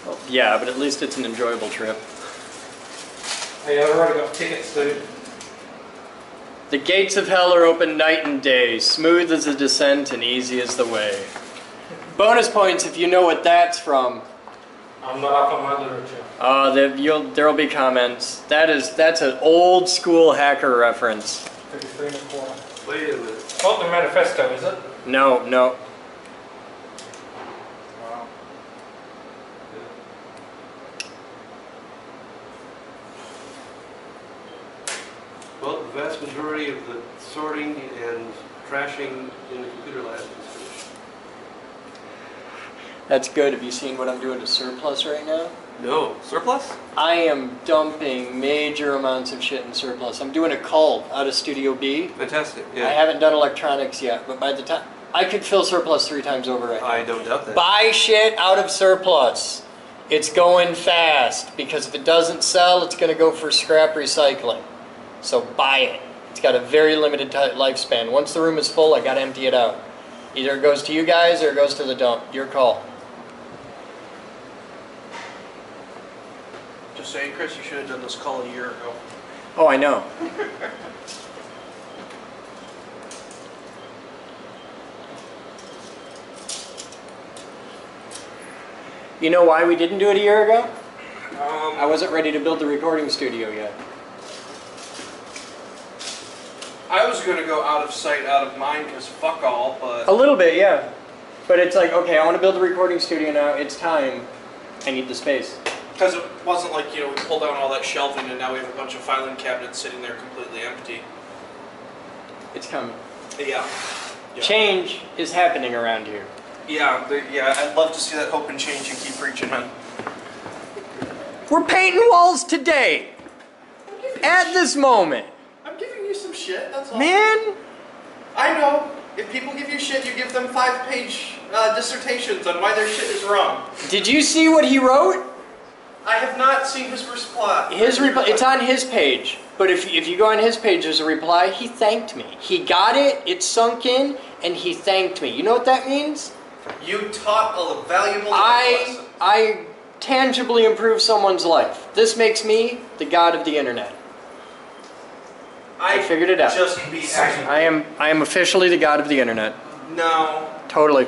Well, yeah, but at least it's an enjoyable trip. Hey, I've already got tickets, dude. The gates of hell are open night and day, smooth as the descent and easy as the way. Bonus points if you know what that's from. I'm not up on my literature. There'll be comments. That's an old school hacker reference. 33 and a quarter. Wait a minute. Not the manifesto, is it? No. Wow. Well, the vast majority of the sorting and trashing in the computer lab is finished. That's good. Have you seen what I'm doing to surplus right now? No. Surplus? I am dumping major amounts of shit in surplus. I'm doing a cull out of Studio B. Fantastic. I Yeah. haven't done electronics yet, but by the time I could fill surplus 3 times over right now. I don't doubt that. Buy shit out of surplus. It's going fast because if it doesn't sell, it's going to go for scrap recycling. So buy it. It's got a very limited lifespan. Once the room is full, I got to empty it out. Either it goes to you guys or it goes to the dump. Your call. Just saying, Chris, you should have done this call a year ago. Oh, I know. You know why we didn't do it a year ago? I wasn't ready to build the recording studio yet. I was going to go out of sight, out of mind, because fuck all, but... A little bit, yeah. But it's like, okay, I want to build a recording studio now. It's time. I need the space. Because it wasn't like, we pulled down all that shelving and now we have a bunch of filing cabinets sitting there completely empty. It's coming. Yeah. Change is happening around here. Yeah, I'd love to see that hope and change you keep preaching, man. We're painting walls today. At this moment. I'm giving you some shit, that's all. Man. I know. If people give you shit, you give them 5-page dissertations on why their shit is wrong. Did you see what he wrote? I have not seen his reply. His reply, it's on his page. But if you go on his page, there's a reply. He thanked me. He got it, it sunk in, and he thanked me. You know what that means? You taught a valuable lesson. I tangibly improve someone's life. This makes me the god of the internet. I figured it out. Just be I am officially the god of the internet. No. Totally.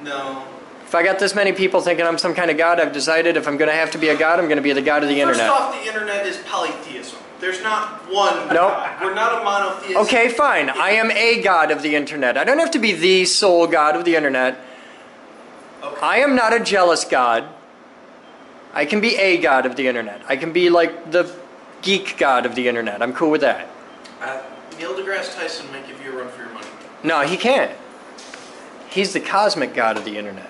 No. If I got this many people thinking I'm some kind of god, I've decided if I'm going to have to be a god, I'm going to be the god of the internet. First off, the internet is polytheism. There's not one Nope. god. We're not a monotheism. Okay, fine. I am a god of the internet. I don't have to be the sole god of the internet. Okay. I am not a jealous god. I can be a god of the internet. I can be like the geek god of the internet. I'm cool with that. Neil deGrasse Tyson might give you a run for your money. No, he can't. He's the cosmic god of the internet.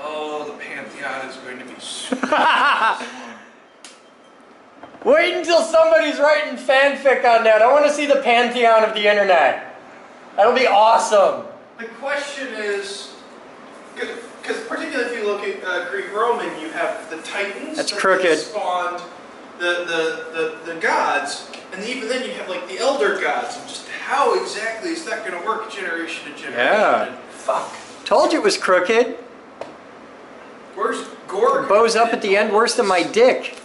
Oh, the pantheon is going to be Wait until somebody's writing fanfic on that. I want to see the pantheon of the internet. That'll be awesome. The question is, because particularly if you look at Greek Roman, you have the Titans. That's that crooked. Spawned the gods, and even then you have like the elder gods, and just how exactly is that going to work generation to generation? Yeah. And fuck. Told you it was crooked. Where's Gorg? Bows up at the end worse than my dick.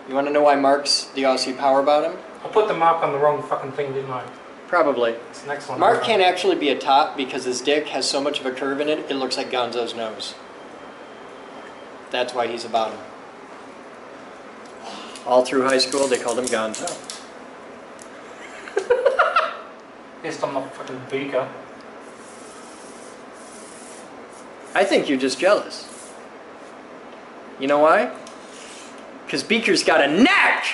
You want to know why Mark's the Aussie power bottom? I put the mark on the wrong fucking thing, didn't I? Probably. It's the next one. Mark can't actually be a top because his dick has so much of a curve in it, it looks like Gonzo's nose. That's why he's a bottom. All through high school, they called him Gonzo. At least I'm not fucking Beaker. I think you're just jealous. You know why? Because Beaker's got a neck!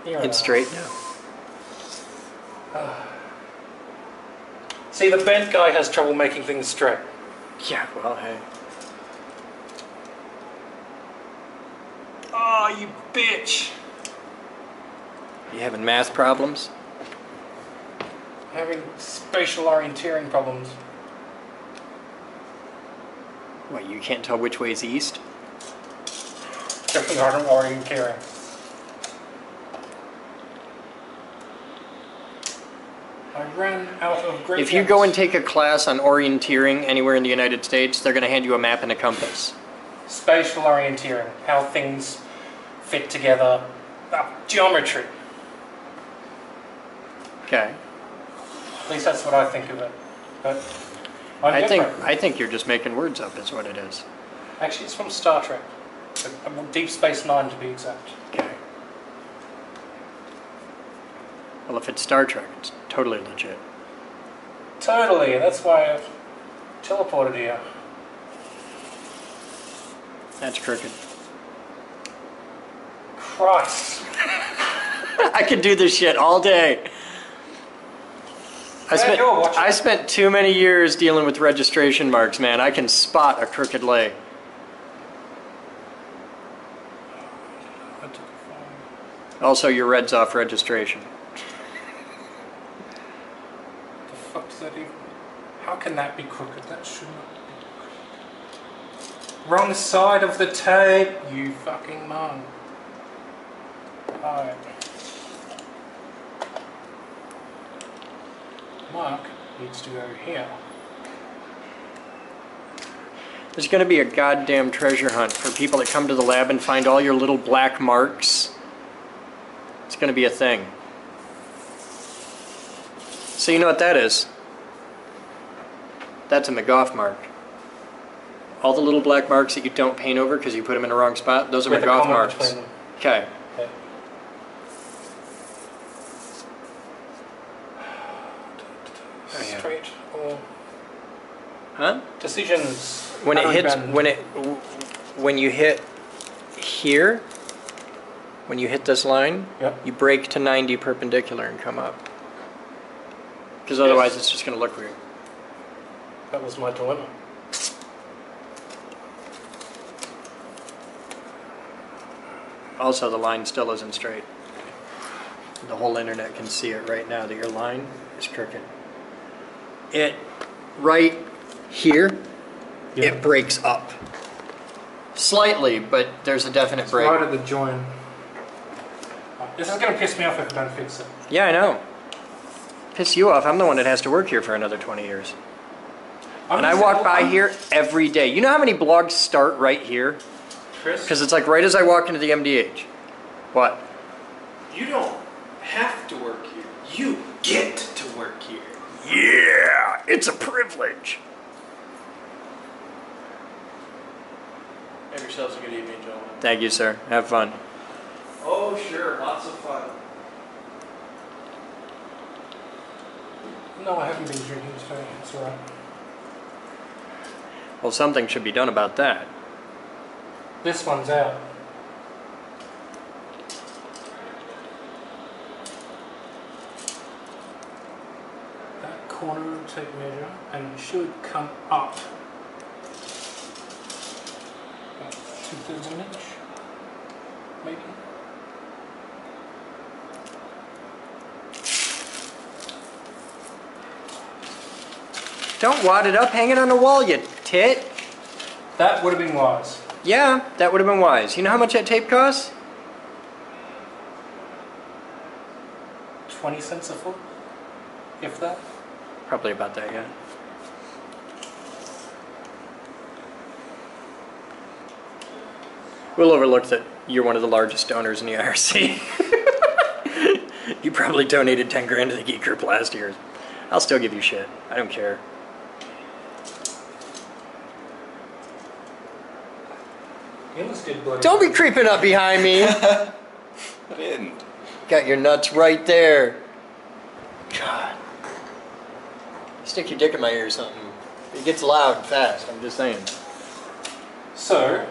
It's straight now. See, the bent guy has trouble making things straight. Yeah, well, hey. Oh, you bitch! You having math problems? Having spatial orienteering problems. What, you can't tell which way's east? Definitely hard orienteering. I ran out of great If you go and take a class on orienteering anywhere in the United States, they're going to hand you a map and a compass. Spatial orienteering, how things fit together. Geometry. Okay. At least that's what I think of it. But I'm different. I think you're just making words up is what it is. Actually, it's from Star Trek. Deep Space Nine to be exact. Okay. Well, if it's Star Trek, it's totally legit. Totally, that's why I've teleported here. That's crooked. Christ. I could do this shit all day. I spent too many years dealing with registration marks, man. I can spot a crooked lay. Also, your red's off registration. The fuck does that even... How can that be crooked? That should not be crooked. Wrong side of the tape, you fucking mum. Alright. Mark needs to go here. There's going to be a goddamn treasure hunt for people that come to the lab and find all your little black marks. It's going to be a thing. So you know what that is? That's a McGough mark. All the little black marks that you don't paint over because you put them in the wrong spot, those are With a McGough comma marks. between them. Okay. Straight or Huh? decisions. When it How do we hits, bend? when you hit here, when you hit this line, Yep. you break to 90 perpendicular and come up. Because otherwise it's just going to look weird. That was my dilemma. Also, the line still isn't straight. The whole internet can see it right now that your line is crooked. It, right here, it breaks up. Slightly, but there's a definite It's break. right at the join. This is going to piss me off if I don't fix it. Yeah, I know. Piss you off. I'm the one that has to work here for another 20 years. And I walk by here every day. You know how many blogs start right here? Chris? Because it's like right as I walk into the MDH. What? You don't have to work here. You get to work here. Yeah, it's a privilege. Have yourselves a good evening, gentlemen. Thank you, sir. Have fun. Oh, sure, lots of fun. No, I haven't been drinking today. It's alright. Well, something should be done about that. This one's out. That corner will take measure and it should come up. About 2/3 of an inch, maybe. Don't wad it up, hang it on the wall, you tit. That would have been wise. Yeah, that would have been wise. You know how much that tape costs? 20 cents a foot, if that. Probably about that, yeah. We'll overlook that you're one of the largest donors in the IRC. You probably donated 10 grand to the Geek Group last year. I'll still give you shit. I don't care. You almost did bloody. Don't be creeping up behind me. I didn't. Got your nuts right there. God. Stick your dick in my ear or something. It gets loud and fast, I'm just saying. So,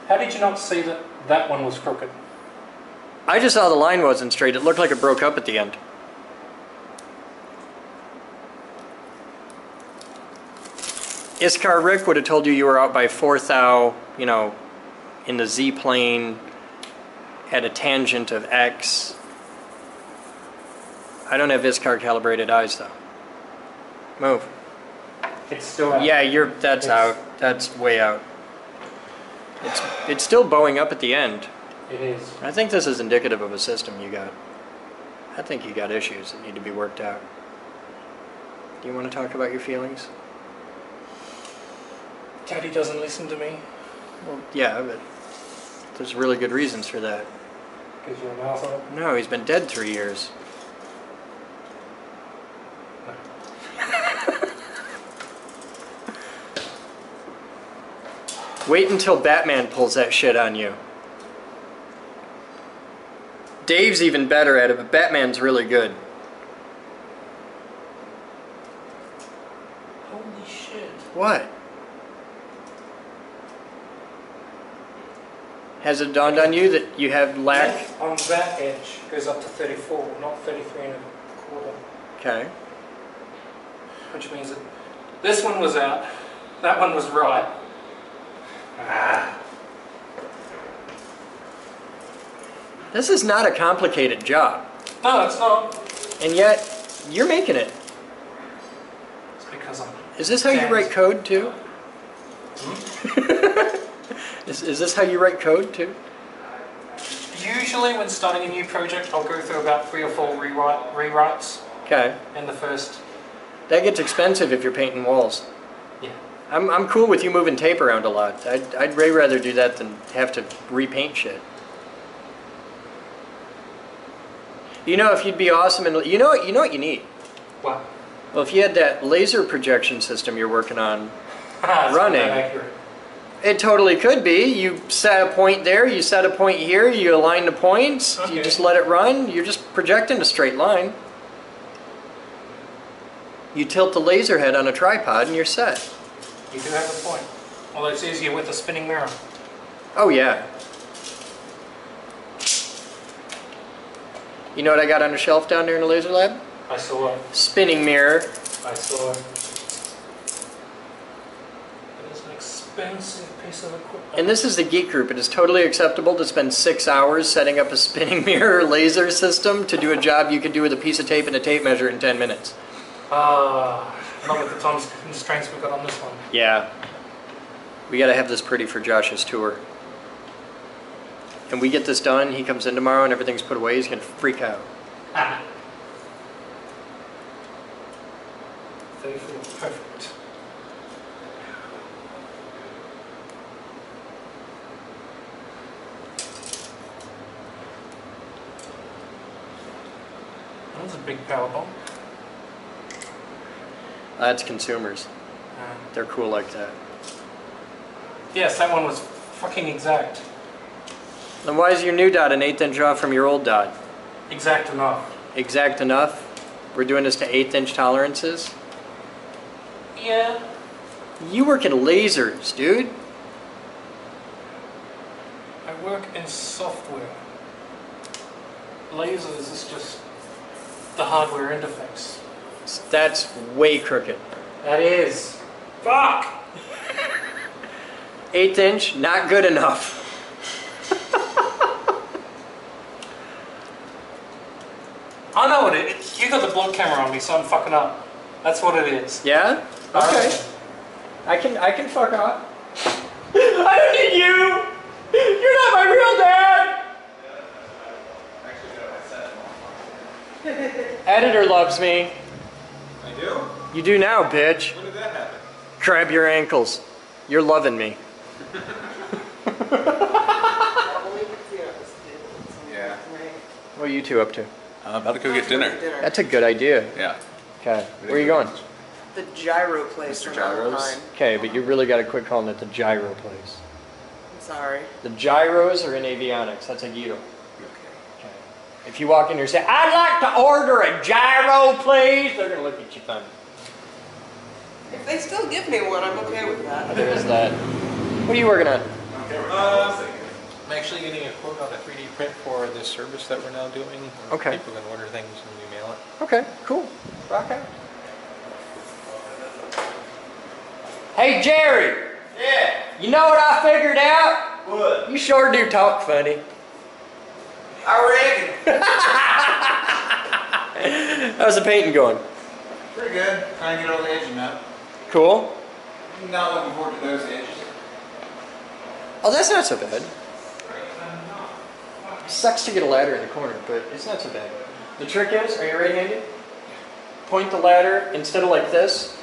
how did you not see that that one was crooked? I just saw the line wasn't straight. It looked like it broke up at the end. Iskar Rick would have told you were out by 4 thou, you know, in the Z plane at a tangent of X. I don't have Iskar calibrated eyes though. Move. It's still out. Yeah, that's out. That's way out. It's still bowing up at the end. It is. I think this is indicative of a system you got. I think you got issues that need to be worked out. Do you want to talk about your feelings? Daddy doesn't listen to me. Well, yeah, but there's really good reasons for that. Because you're an asshole. No, he's been dead 3 years. Wait until Batman pulls that shit on you. Dave's even better at it, but Batman's really good. Holy shit. What? Has it dawned on you that you have lack? Length on that edge goes up to 34, not 33 and a quarter. Okay. Which means that this one was out, that one was right. Ah. This is not a complicated job. No, it's not. And yet, you're making it. It's because I'm... Is this how you write code too? Is this how you write code too? Usually when starting a new project, I'll go through about 3 or 4 rewrites Okay. in the first... That gets expensive if you're painting walls. Yeah. I'm cool with you moving tape around a lot. I'd way rather do that than have to repaint shit. You know, if you'd be awesome and you know what you need. What? Well, if you had that laser projection system you're working on It's not running, that accurate. it totally could be. You set a point there, you set a point here, you align the points, Okay. you just let it run, you're just projecting a straight line. You tilt the laser head on a tripod and you're set. You do have a point. Although it's easier with a spinning mirror. Oh yeah. You know what I got on the shelf down there in the laser lab? I saw it. Spinning mirror. I saw it. It is an expensive expensive piece of equipment. And this is the geek group. It is totally acceptable to spend 6 hours setting up a spinning mirror laser system to do a job you could do with a piece of tape and a tape measure in 10 minutes. Not with the time constraints we've got on this one. Yeah. We gotta have this pretty for Josh's tour. And we get this done, he comes in tomorrow and everything's put away, he's gonna freak out. 34, perfect. That was a big power bomb. That's consumers. They're cool like that. Yes, that one was fucking exact. Then why is your new dot an 1/8 inch off from your old dot? Exact enough. Exact enough? We're doing this to 1/8 inch tolerances? Yeah. You work in lasers, dude. I work in software. Lasers is just the hardware interface. That's way crooked. That is. Fuck! 1/8 inch, not good enough. I know what it is. You got the block camera on me, so I'm fucking up. That's what it is. Yeah? Okay. I can fuck up. I don't need you! You're not my real dad! Editor loves me. I do? You do now, bitch. When did that happen? Grab your ankles. You're loving me. Yeah. What are you two up to? I'm about to go get dinner. That's a good idea. Yeah. Okay. Where are you going? The gyro place. Mr. Gyros? Okay, but you really got to quit calling it the gyro place. I'm sorry. The gyros are in avionics. That's a gyro. Okay. If you walk in here and say, I'd like to order a gyro, please, they're going to look at you funny. If they still give me one, I'm okay with that. There's that. What are you working on? I'm actually getting a quote on a 3D print for this service that we're now doing. Okay. People can order things and we mail it. Okay, cool. Rock out. Hey, Jerry. Yeah. You know what I figured out? What? You sure do talk funny. I reckon. How's the painting going? Pretty good. Trying to get all the edges out. Cool. Not looking forward to those edges. Oh, that's not so bad. Sucks to get a ladder in the corner, but it's not so bad. The trick is, are you right-handed? Point the ladder instead of like this.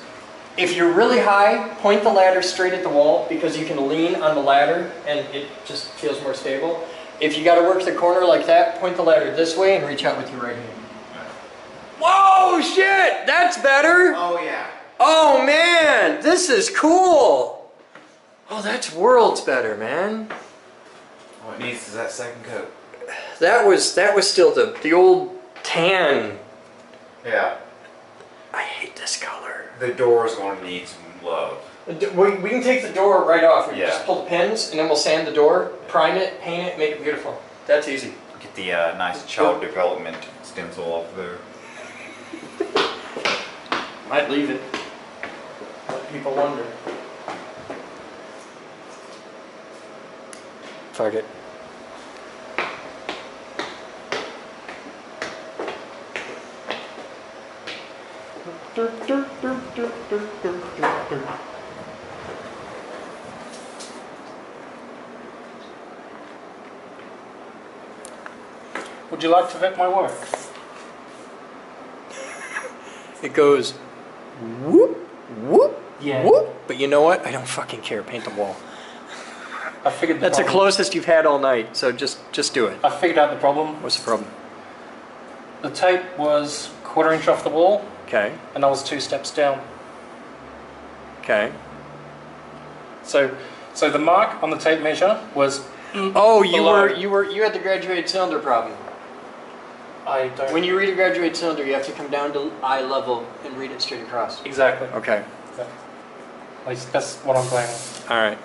If you're really high, point the ladder straight at the wall because you can lean on the ladder and it just feels more stable. If you got to work the corner like that, point the ladder this way and reach out with your right hand. Whoa, shit! That's better! Oh, yeah. Oh, man! This is cool! Oh, that's worlds better, man. What needs is that second coat. That was still the old tan. Yeah, I hate this color. the door is going to need some love. We can take the door right off. We Yeah. just pull the pins and then we'll sand the door, prime it, paint it, make it beautiful. That's easy. Get the nice child development stencil off there. Might leave it. Let people wonder. Fuck it. Would you like to vet my work? It goes whoop, whoop, Yeah. whoop. But you know what? I don't fucking care. Paint the wall. I figured That's the problem. closest you've had all night, so just do it. I figured out the problem. What's the problem? The tape was 1/4 inch off the wall, Okay, and I was 2 steps down. okay. So the mark on the tape measure was. Oh, you below. you had the graduated cylinder problem. I don't. When you read a graduated cylinder, you have to come down to eye level and read it straight across. Exactly. Okay. At least that's what I'm going with. All right.